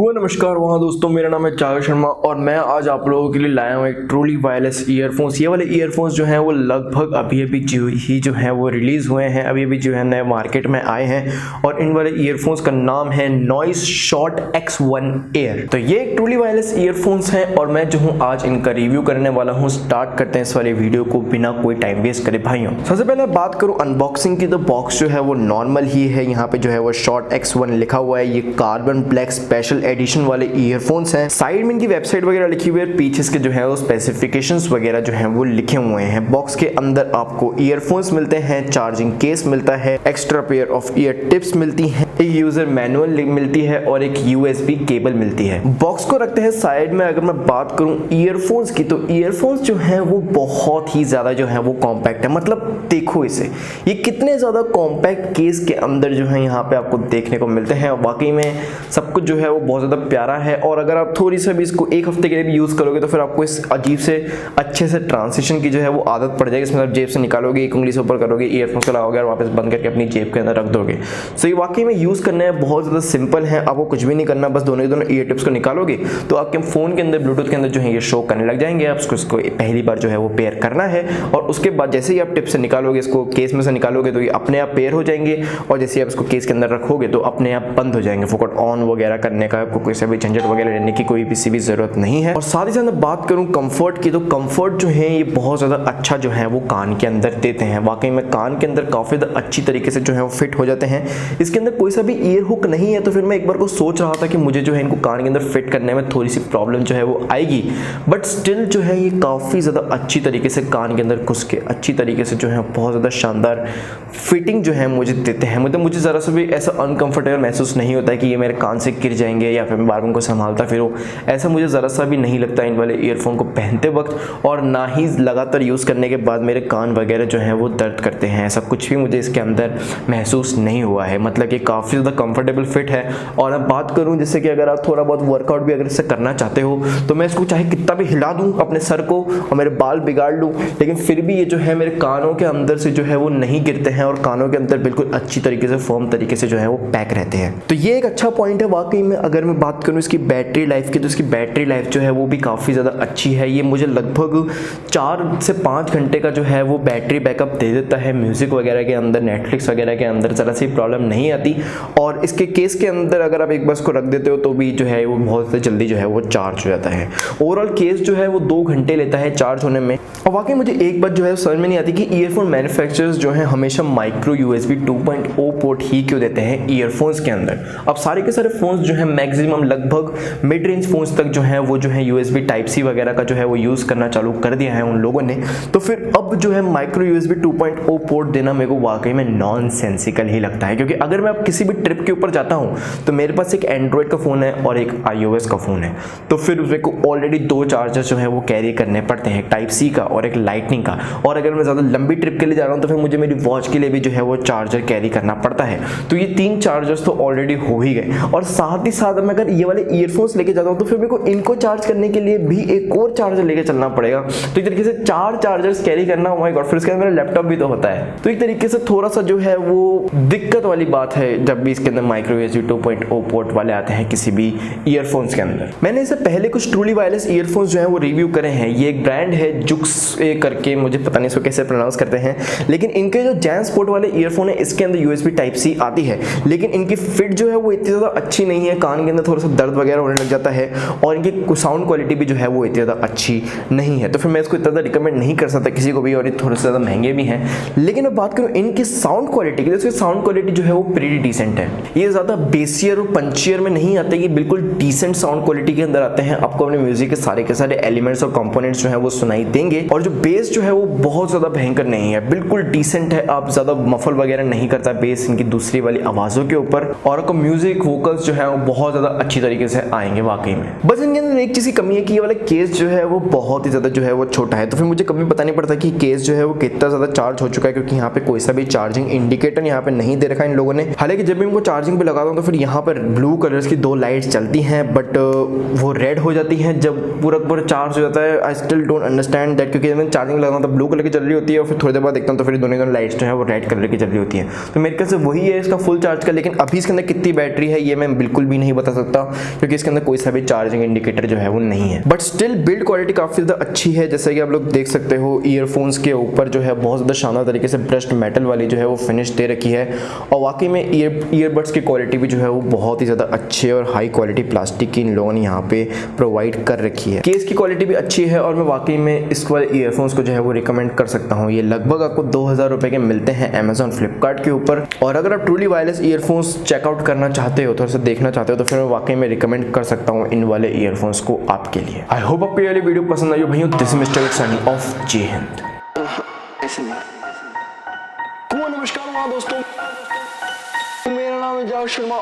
नमस्कार वहाँ दोस्तों, मेरा नाम है चागर शर्मा और मैं आज आप लोगों के लिए लाया हूँ एक ट्रूली वायरलेस ईयरफोन्स। ये वाले ईयरफोन्स जो हैं वो लगभग अभी जो हैं वो रिलीज़ हुए हैं, अभी जो है नए मार्केट में आए हैं और इन वाले ईयरफोन्स का नाम है नॉइस शॉर्ट X1 एयर। तो ये एक ट्रूली वायरलेस ईयरफोन्स हैं और मैं जो हूँ आज इनका रिव्यू करने वाला हूँ। स्टार्ट करते हैं इस वाले वीडियो को बिना कोई टाइम वेस्ट करे भाइयों। सबसे पहले बात करूँ अनबॉक्सिंग की, तो बॉक्स जो है वो नॉर्मल ही है। यहाँ पे जो है वो शॉर्ट X1 लिखा हुआ है। ये कार्बन ब्लैक स्पेशल एडिशन वाले ईयरफोन्स हैं। साइड में इनकी वेबसाइट वगैरह लिखी हुई है, पीछे इसके जो है वो स्पेसिफिकेशंस वगैरह जो हैं वो लिखे हुए हैं। बॉक्स के अंदर आपको ईयरफोन्स मिलते हैं, चार्जिंग केस मिलता है, extra pair of year tips मिलती हैं, एक यूजर मैनुअल मिलती है और एक USB केबल मिलती है। बॉक्स को रखते हैं साइड में। अगर मैं बात करूं ईयरफोन्स की, तो ईयरफोन्स जो हैं वो बहुत ही ज्यादा जो है वो कॉम्पैक्ट है। मतलब देखो इसे, ये कितने ज्यादा कॉम्पैक्ट केस के अंदर जो है यहाँ पे आपको देखने को मिलते हैं। वाकई में सब कुछ जो है वो बहुत ज्यादा प्यारा है और अगर आप थोड़ी सा भी इसको एक हफ्ते के लिए भी यूज करोगे तो फिर आपको इस अजीब से अच्छे से ट्रांसिशन की जो है वो आदत पड़ जाएगी। इसमें आप जेब से निकालोगे, एक उंगली से ऊपर करोगे, ईयरफोन्स को लगाओगे और वापस बंद करके अपनी जेब के अंदर रख दोगे। सो ये वाकई में यूज करना है बहुत ज्यादा सिंपल है। आपको कुछ भी नहीं करना, बस दोनों ईयर टिप्स को निकालोगे तो आपके फोन के अंदर ब्लूटूथ के अंदर जो है ये शो करने लग जाएंगे। आप इसको पहली बार जो है वो पेयर करना है और उसके बाद जैसे ही आप टिप से निकालोगे, इसको केस में से निकालोगे तो ये अपने आप पेयर हो जाएंगे और जैसे आप इसको केस के अंदर रखोगे तो अपने आप बंद हो जाएंगे। फोकट ऑन वगैरह करने का आपको कोई सा भी झंझट वगैरह लेने की कोई किसी भी जरूरत नहीं है। और साथ ही साथ बात करूं कंफर्ट की, तो कंफर्ट जो है ये बहुत ज्यादा अच्छा जो है वो कान के अंदर देते हैं। वाकई में कान के अंदर काफी अच्छी तरीके से जो है वो फिट हो जाते हैं। इसके अंदर कोई सा भी ईयर हुक नहीं है, तो फिर मैं एक बार को सोच रहा था कि मुझे जो है इनको कान के अंदर फिट करने में थोड़ी सी प्रॉब्लम जो है वो आएगी, बट स्टिल जो है ये काफी ज्यादा अच्छी तरीके से कान के अंदर घुस के अच्छी तरीके से जो है बहुत ज्यादा शानदार फिटिंग जो है मुझे देते हैं। मतलब मुझे जरा सा भी ऐसा अनकंफर्टेबल महसूस नहीं होता है कि ये मेरे कान से गिर जाएंगे या फिर मैं बार बार उनको संभालता फिरूं। ऐसा मुझे जरा सा भी नहीं लगता इन वाले ईयरफोन को पहनते वक्त, और ना ही लगातार यूज करने के बाद मेरे कान वगैरह जो है वो दर्द करते हैं। ऐसा कुछ भी मुझे इसके अंदर महसूस नहीं हुआ है। मतलब कि काफी ज्यादा कंफर्टेबल फिट है। और अब बात करूं जैसे कि अगर आप थोड़ा बहुत वर्कआउट भी अगर इससे करना चाहते हो तो मैं इसको चाहे कितना भी हिला दूं अपने सर को और मेरे बाल बिगाड़ लूं, लेकिन फिर भी ये जो है मेरे कानों के अंदर से जो है वो नहीं गिरते हैं और कानों के अंदर बिल्कुल अच्छी तरीके से फर्म तरीके से जो है वो पैक रहते हैं। तो ये एक अच्छा पॉइंट है वाकई में। अगर मैं बात करूं इसकी बैटरी लाइफ की, तो इसकी बैटरी लाइफ जो है वो भी काफ़ी ज़्यादा अच्छी है। ये मुझे लगभग 4 से 5 घंटे का जो है वो बैटरी बैकअप दे देता है। म्यूज़िक वगैरह के अंदर, नेटफ्लिक्स वगैरह के अंदर ज़रा सी प्रॉब्लम नहीं आती। और इसके केस के अंदर अगर आप एक बार इसको रख देते हो तो भी जो है वो बहुत जल्दी जो है वो चार्ज हो जाता है। ओवरऑल केस जो है वो 2 घंटे लेता है चार्ज होने में। और वाकई मुझे एक बात जो है समझ में नहीं आती कि ईयरफोन मैन्युफैक्चरर्स जो है हमेशा माइक्रो USB 2.0 पोर्ट ही क्यों देते हैं ईयरफोन्स के अंदर। अब सारे के सारे फोन्स जो है मैक्सिमम लगभग मिड रेंज फोन्स तक जो है वो जो है USB Type-C वगैरह का जो है वो यूज़ करना चालू कर दिया है उन लोगों ने। तो फिर अब जो है माइक्रो USB 2.0 पोर्ट देना मेरे को वाकई में नॉनसेंसिकल ही लगता है। क्योंकि अगर मैं अब किसी भी ट्रिप के ऊपर जाता हूँ तो मेरे पास एक एंड्रॉयड का फ़ोन है और एक iOS का फ़ोन है, तो फिर मेरे को ऑलरेडी 2 चार्जर जो है वो कैरी करने पड़ते हैं, एक Type-C का और एक लाइटनिंग का। और अगर मैं ज़्यादा लंबी ट्रिप के लिए जा रहा हूँ तो फिर मुझे मेरी वॉच के लिए भी जो है वो चार्जर कैरी करना पड़ता है। तो ये 3 चार्जर्स तो ऑलरेडी हो ही गए। और साथ ही साथ मैं अगर ये वाले ईयरफोन्स लेके जाता हूँ तो फिर मेरे को इनको चार्ज करने के लिए भी एक और चार्जर लेके चलना पड़ेगा। तो एक तरीके से 4 चार्जर्स कैरी करना, माय गॉड, फिर उसके अंदर मेरा लैपटॉप भी तो होता है। तो एक तरीके से थोड़ा सा जो है वो दिक्कत वाली बात है जब भी इसके अंदर माइक्रो USB 2.0 पोर्ट वाले आते हैं किसी भी ईयरफोन्स के अंदर। मैंने इससे पहले कुछ ट्रूली वायरलेस ईयरफोन्स जो है वो रिव्यू करे हैं। ये एक ब्रांड है जुक्स करके, मुझे पता नहीं इसको कैसे प्रोनाउंस करते हैं, लेकिन इनके जो जैंस पोर्ट वाले ईयरफोन है इसके अंदर USB Type-C आती है, लेकिन इनकी फिट जो है वो इतनी ज़्यादा अच्छी नहीं है। कान के अंदर थोड़ा सा दर्द वगैरह होने लग जाता है और इनकी साउंड क्वालिटी भी जो है वो इतनी ज़्यादा अच्छी नहीं है। तो फिर मैं इसको इतना ज़्यादा रिकमेंड नहीं कर सकता किसी को भी, और ये थोड़े से ज़्यादा महंगे भी हैं। लेकिन अब बात करूँ इनकी साउंड क्वालिटी की, तो इसकी साउंड क्वालिटी जो है वो प्रीटी डिसेंट है। ये ज़्यादा बेसियर और पंचियर में नहीं आते, ये बिल्कुल डिसेंट साउंड क्वालिटी के अंदर आते हैं। आपको अपने म्यूजिक के सारे एलिमेंट्स और कंपोनेंट्स जो है वो सुनाई देंगे। और जो बेस जो है वो बहुत ज़्यादा भयंकर नहीं है, बिल्कुल डिसेंट है। आप ज़्यादा मफल वगैरह नहीं करता बेस इनकी दूसरी वाली आवाज़ों के ऊपर, और आपको म्यूजिक वोकल्स जो है वो बहुत ज़्यादा अच्छी तरीके से आएंगे वाकई में। बस इनके अंदर एक चीज़ की कमी है कि ये वाला केस जो है वो बहुत ही ज़्यादा जो है वो छोटा है। तो फिर मुझे कभी पता नहीं पड़ता कि केस जो है वो कितना ज़्यादा चार्ज हो चुका है, क्योंकि यहाँ पे कोई सा भी चार्जिंग इंडिकेटर यहाँ पे नहीं दे रखा इन लोगों ने। हालांकि जब भी इनको चार्जिंग पे लगाता हूँ तो फिर यहाँ पर ब्लू कलर्स की 2 लाइट्स चलती हैं, बट वो रेड हो जाती हैं जब पूरा चार्ज हो जाता है। I still don't understand that, क्योंकि मैं चार्जिंग लगाता हूँ तो ब्लू कलर की चल रही होती है और फिर थोड़ी देर बाद देखता हूँ तो फिर दोनों लाइट्स जो है वो रेड कलर की चल रही होती है। तो मेरे ख्याल से वही है इसका फुल चार्ज का, लेकिन अभी इसके अंदर कितनी बैटरी है ये मैं बिल्कुल भी नहीं बता बता सकता क्योंकि इसके अंदर कोई सा भी चार्जिंग इंडिकेटर जो है वो नहीं है। बट स्टिल बिल्ड क्वालिटी काफ़ी ज़्यादा अच्छी है। जैसे कि आप लोग देख सकते हो ईयरफोन्स के ऊपर जो है बहुत ज़्यादा शानदार तरीके से ब्रश्ड मेटल वाली जो है वो फिनिश दे रखी है और वाकई में ईयरबड्स की क्वालिटी भी जो है वो बहुत ही ज़्यादा अच्छी और हाई क्वालिटी प्लास्टिक की इन लोगों ने यहाँ पे प्रोवाइड कर रखी है। केस की क्वालिटी भी अच्छी है और मैं वाकई में इस वाले ईयरफोन्स को जो है वो रिकमेंड कर सकता हूँ। ये लगभग आपको 2000 रुपये के मिलते हैं अमेजॉन फ्लिपकार्ट के ऊपर। और अगर आप ट्रूली वायरलेस ईयरफोन्स चेकआउट करना चाहते हो, थोड़ा सा देखना चाहते हो, तो फिर मैं वाकई में रिकमेंड कर सकता हूँ इन वाले ईयरफोन्स को आपके लिए। आई होप आपको ये वाली वीडियो पसंद आई हो भैया। This is mister signing off. जय हिंद। नमस्कार वहाँ दोस्तों, मेरा नाम है जावेद शर्मा।